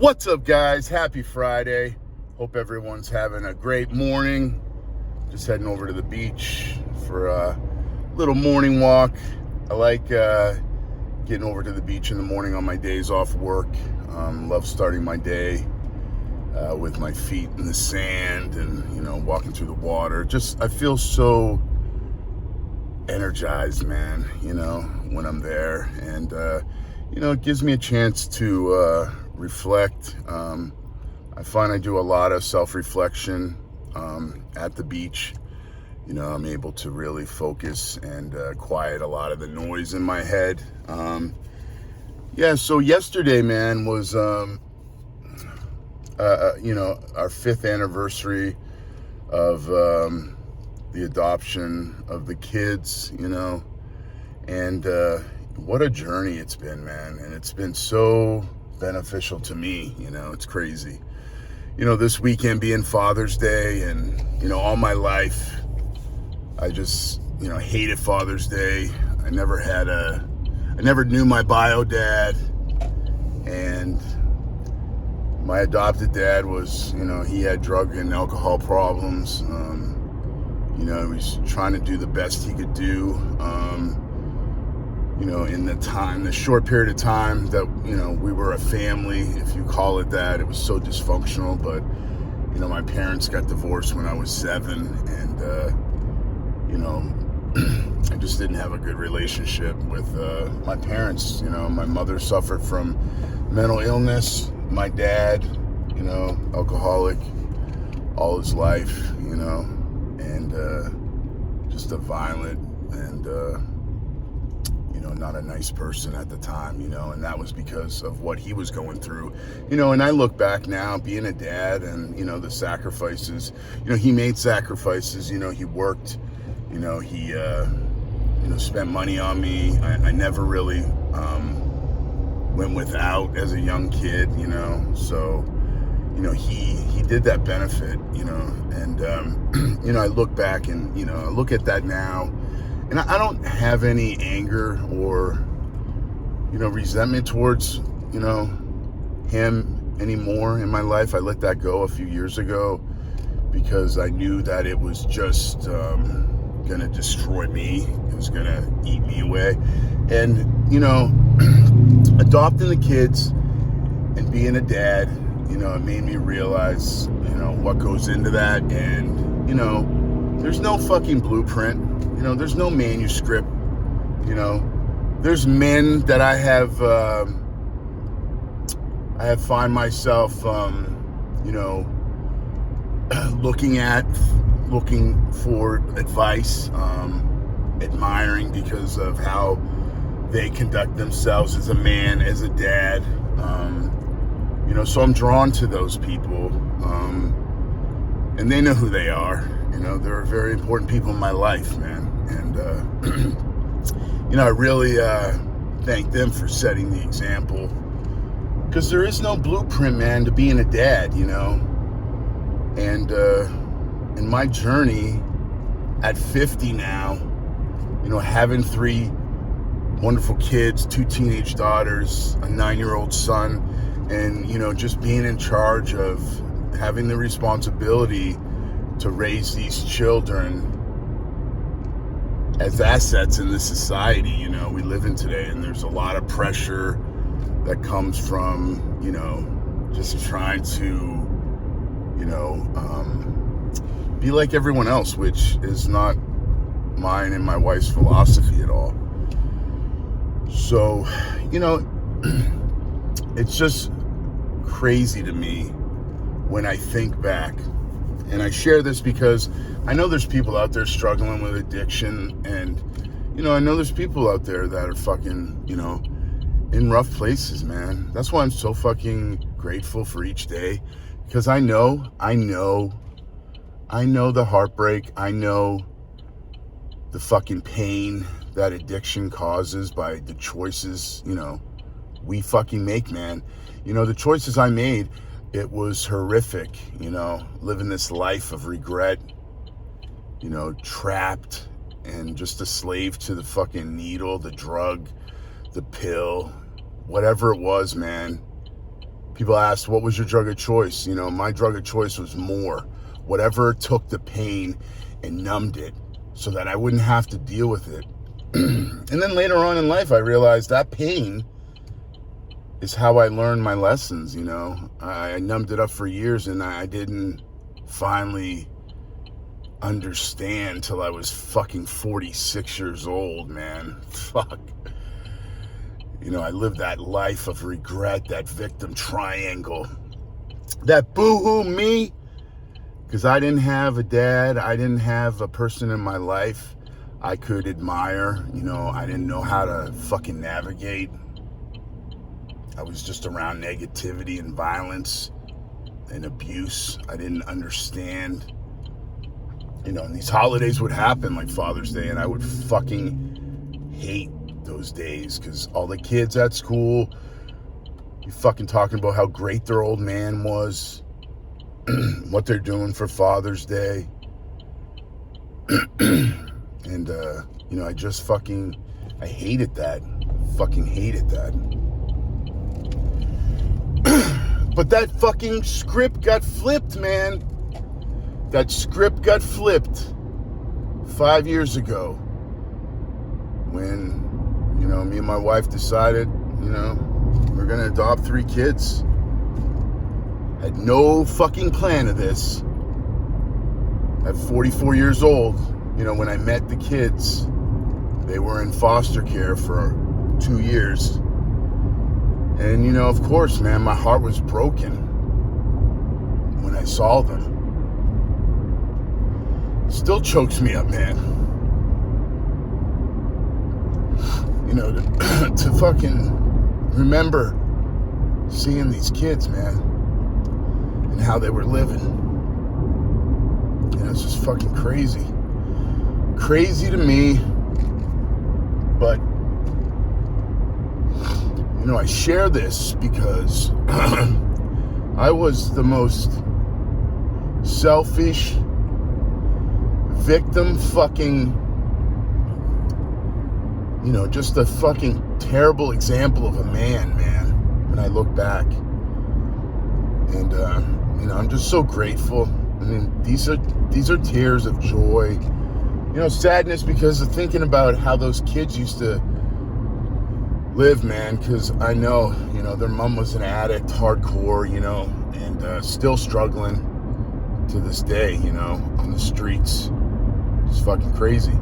What's up, guys? Happy Friday. Hope everyone's having a great morning. Just heading over to the beach for a little morning walk. I like getting over to the beach in the morning on my days off work. Love starting my day with my feet in the sand and, walking through the water. I feel so energized, man, when I'm there. And, it gives me a chance to reflect. I find I do a lot of self-reflection at the beach. I'm able to really focus and quiet a lot of the noise in my head. So yesterday, man, was our 5th anniversary of the adoption of the kids, and what a journey it's been, man. And it's been so beneficial to me. It's crazy. This weekend being Father's Day, and all my life I just hated Father's Day. I never knew my bio dad, and my adopted dad was, he had drug and alcohol problems. He was trying to do the best he could do, in the short period of time that, we were a family, if you call it that. It was so dysfunctional, but, my parents got divorced when I was 7, and, I just didn't have a good relationship with my parents. My mother suffered from mental illness. My dad, alcoholic all his life, and just a violent and, not a nice person at the time, and that was because of what he was going through, and I look back now, being a dad, and, the sacrifices, he made sacrifices, he worked, he, spent money on me. I never really went without as a young kid, so, he did that benefit, and, I look back and, I look at that now, and I don't have any anger or, resentment towards, him anymore in my life. I let that go a few years ago because I knew that it was just going to destroy me. It was going to eat me away. And, adopting the kids and being a dad, it made me realize, what goes into that. And, there's no fucking blueprint. There's no manuscript. There's men that I have find myself, looking for advice, admiring because of how they conduct themselves as a man, as a dad. So I'm drawn to those people, and they know who they are. They're very important people in my life, man. And, I really thank them for setting the example, because there is no blueprint, man, to being a dad, And in my journey at 50 now, having 3 wonderful kids, 2 teenage daughters, a 9-year-old son, and, just being in charge of having the responsibility to raise these children as assets in this society, we live in today. And there's a lot of pressure that comes from, just trying to, be like everyone else, which is not mine and my wife's philosophy at all. So, it's just crazy to me when I think back. And I share this because I know there's people out there struggling with addiction, and, I know there's people out there that are fucking, in rough places, man. That's why I'm so fucking grateful for each day, because I know the heartbreak. I know the fucking pain that addiction causes by the choices, we fucking make, man. The choices I made, it was horrific, living this life of regret, trapped and just a slave to the fucking needle, the drug, the pill, whatever it was, man. People ask, what was your drug of choice? You know, my drug of choice was more. Whatever took the pain and numbed it so that I wouldn't have to deal with it. And then later on in life, I realized that pain is how I learned my lessons, you know. I numbed it up for years, and I didn't finally understand till I was fucking 46 years old, man. Fuck. You know, I lived that life of regret, that victim triangle, that boo-hoo me, because I didn't have a dad. I didn't have a person in my life I could admire. You know, I didn't know how to fucking navigate. I was just around negativity and violence and abuse. I didn't understand. You know, and these holidays would happen, like Father's Day, and I would fucking hate those days because all the kids at school, you fucking talking about how great their old man was, what they're doing for Father's Day. And, you know, I hated that. Fucking hated that. But that fucking script got flipped, man. That script got flipped 5 years ago when, you know, me and my wife decided, you know, we're gonna adopt 3 kids. Had no fucking plan of this. At 44 years old, you know, when I met the kids, they were in foster care for 2 years. And, you know, of course, man, my heart was broken when I saw them. Still chokes me up, man. You know, to fucking remember seeing these kids, man, and how they were living. You know, it's just fucking crazy. Crazy to me, but, you know, I share this because I was the most selfish, victim fucking, you know, just a fucking terrible example of a man, when I look back. And, you know, I'm just so grateful. I mean, these are tears of joy. You know, sadness because of thinking about how those kids used to live, man, because I know, you know, their mom was an addict, hardcore, you know, and still struggling to this day, you know, on the streets. It's fucking crazy.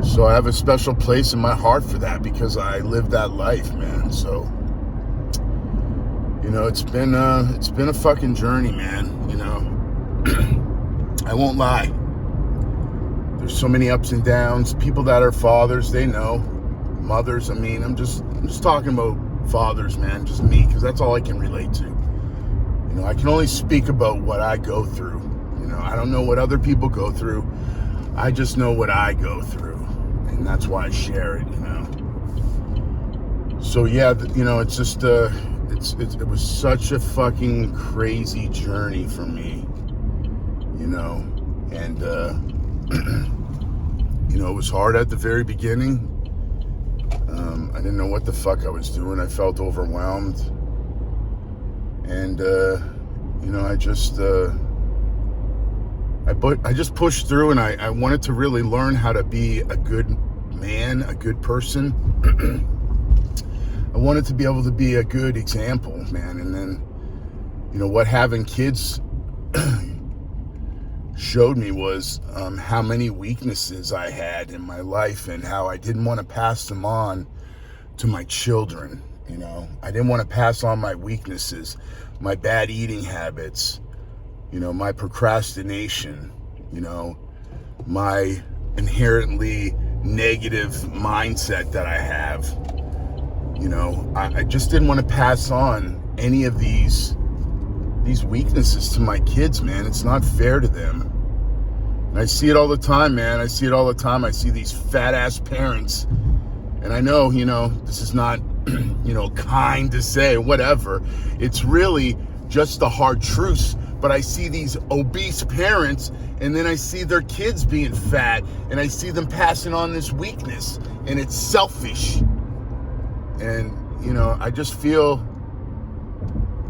So I have a special place in my heart for that because I lived that life, man. So, you know, it's been a fucking journey, man, you know. I won't lie. There's so many ups and downs. People that are fathers, they know. Mothers, I mean, I'm just talking about fathers, man, just me, because that's all I can relate to. You know, I can only speak about what I go through. You know, I don't know what other people go through. I just know what I go through, and that's why I share it, you know. So yeah, you know, it's just it was such a fucking crazy journey for me, you know, and you know, it was hard at the very beginning. I didn't know what the fuck I was doing. I felt overwhelmed. And, you know, I just pushed through, and I wanted to really learn how to be a good man, a good person. I wanted to be able to be a good example, man. And then, you know, what having kids showed me was how many weaknesses I had in my life and how I didn't want to pass them on to my children. You know, I didn't want to pass on my weaknesses, my bad eating habits, you know, my procrastination, you know, my inherently negative mindset that I have. You know, I just didn't want to pass on any of these weaknesses to my kids, man. It's not fair to them. And I see it all the time, man. I see it all the time. I see these fat ass parents. And I know, you know, this is not, you know, kind to say, whatever. It's really just the hard truths. But I see these obese parents, and then I see their kids being fat, and I see them passing on this weakness, and it's selfish. And, you know, I just feel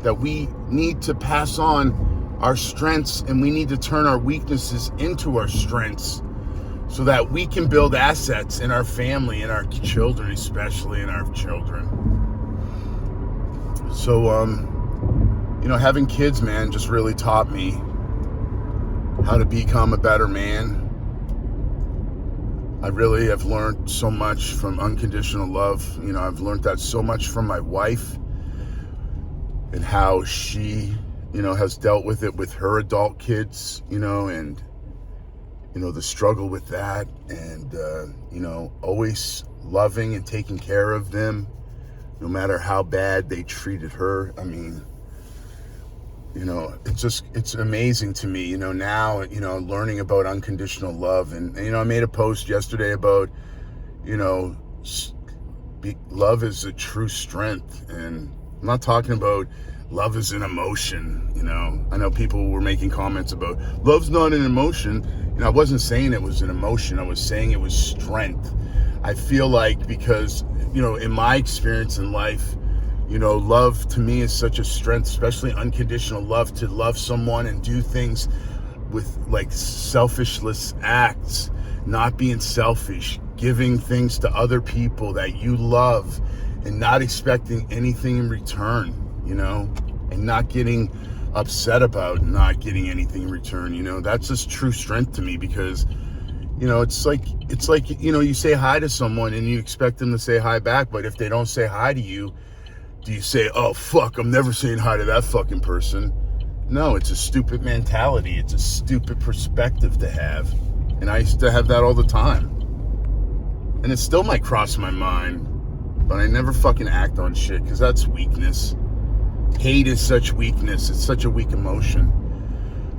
that we need to pass on our strengths, and we need to turn our weaknesses into our strengths so that we can build assets in our family, in our children, especially in our children. So, having kids, man, just really taught me how to become a better man. I really have learned so much from unconditional love. I've learned that so much from my wife and how she, has dealt with it with her adult kids, and, the struggle with that, and, always loving and taking care of them, no matter how bad they treated her. I mean, it's amazing to me, now, learning about unconditional love. And, I made a post yesterday about, love is a true strength. And I'm not talking about love is an emotion. I know people were making comments about love's not an emotion. I wasn't saying it was an emotion. I was saying it was strength. I feel like because, in my experience in life, love to me is such a strength, especially unconditional love, to love someone and do things with like selfishless acts, not being selfish, giving things to other people that you love and not expecting anything in return, and not getting upset about not getting anything in return. That's just true strength to me, because it's like you say hi to someone and you expect them to say hi back, but if they don't say hi to you, do you say, oh, fuck, I'm never saying hi to that fucking person? No, it's a stupid mentality. It's a stupid perspective to have. And I used to have that all the time. And it still might cross my mind, but I never fucking act on shit, because that's weakness. Hate is such weakness. It's such a weak emotion.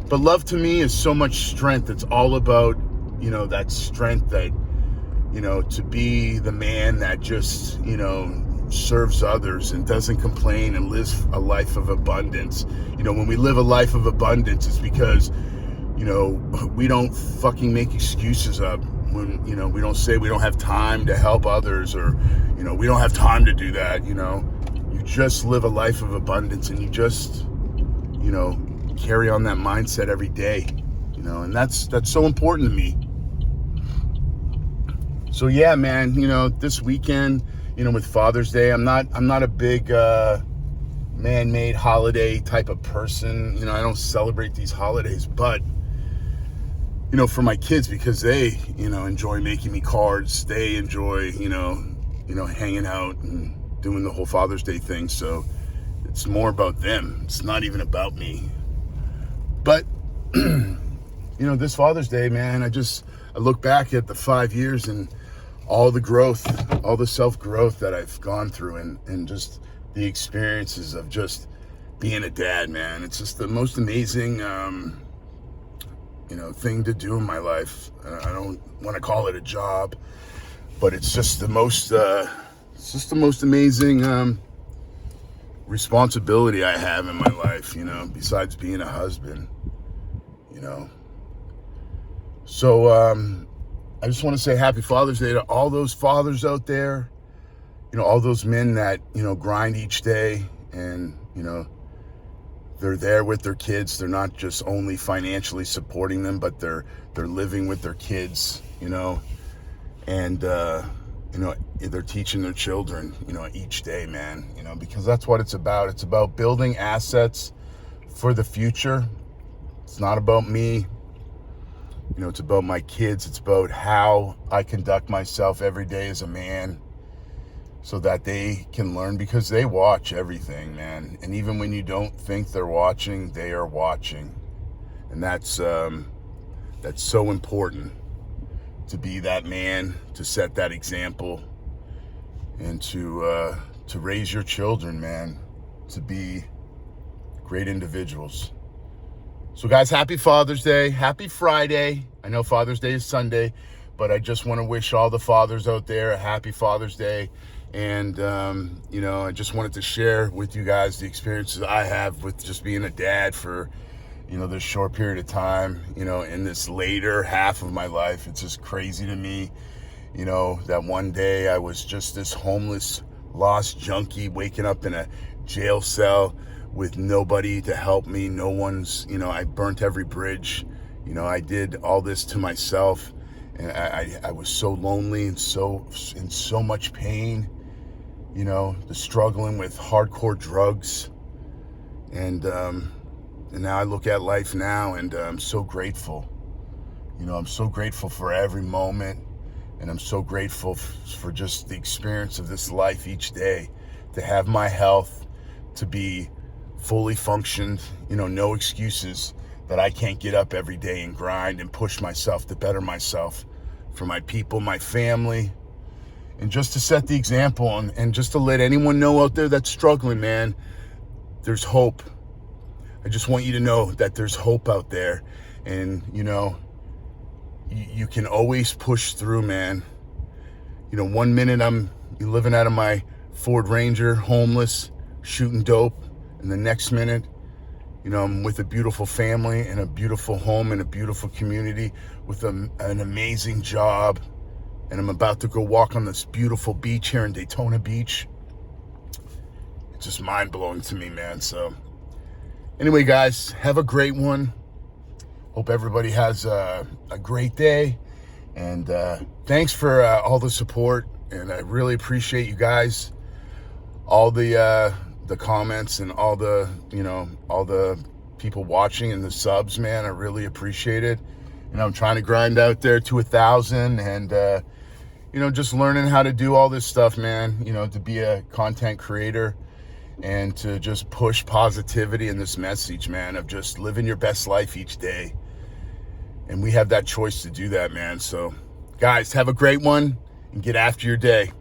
But love to me is so much strength. It's all about, that strength that, to be the man that just, serves others and doesn't complain and lives a life of abundance. When we live a life of abundance, it's because, we don't fucking make excuses up when, we don't say we don't have time to help others, or, we don't have time to do that. You just live a life of abundance, and you just, carry on that mindset every day, and that's so important to me. So yeah, man, this weekend, with Father's Day, I'm not a big man-made holiday type of person. I don't celebrate these holidays, but for my kids, because they, enjoy making me cards, they enjoy, hanging out and doing the whole Father's Day thing. So it's more about them. It's not even about me. But this Father's Day, man, I look back at the 5 years and all the growth, all the self-growth that I've gone through, and just the experiences of just being a dad, man. It's just the most amazing, thing to do in my life. I don't want to call it a job, but it's just the most, amazing, responsibility I have in my life, besides being a husband, So, I just want to say happy Father's Day to all those fathers out there, all those men that, grind each day, and, they're there with their kids. They're not just only financially supporting them, but they're living with their kids, and, they're teaching their children, each day, man, because that's what it's about. It's about building assets for the future. It's not about me. It's about my kids. It's about how I conduct myself every day as a man, so that they can learn, because they watch everything, man. And even when you don't think they're watching, they are watching. And that's so important, to be that man, to set that example, and to raise your children, man, to be great individuals. So guys, happy Father's Day. Happy Friday. I know Father's Day is Sunday, but I just want to wish all the fathers out there a happy Father's Day. And, I just wanted to share with you guys the experiences I have with just being a dad for, this short period of time, in this later half of my life. It's just crazy to me, that one day I was just this homeless, lost junkie waking up in a jail cell with nobody to help me. No one's, I burnt every bridge. I did all this to myself, and I was so lonely and in so much pain, the struggling with hardcore drugs. And now I look at life now, and I'm so grateful. I'm so grateful for every moment, and I'm so grateful for just the experience of this life each day, to have my health, to be fully functioned, no excuses that I can't get up every day and grind and push myself to better myself for my people, my family, and just to set the example, and just to let anyone know out there that's struggling, man, there's hope. I just want you to know that there's hope out there, and you can always push through, man. 1 minute I'm living out of my Ford Ranger, homeless, shooting dope, and the next minute, I'm with a beautiful family and a beautiful home and a beautiful community with an amazing job, and I'm about to go walk on this beautiful beach here in Daytona Beach. It's just mind-blowing to me, man. So anyway, guys, have a great one. Hope everybody has a great day, and thanks for all the support, and I really appreciate you guys, all the comments and all the people watching and the subs, man. I really appreciate it. I'm trying to grind out there to 1,000, and just learning how to do all this stuff, man, to be a content creator and to just push positivity in this message, man, of just living your best life each day. And we have that choice to do that, man. So guys, have a great one and get after your day.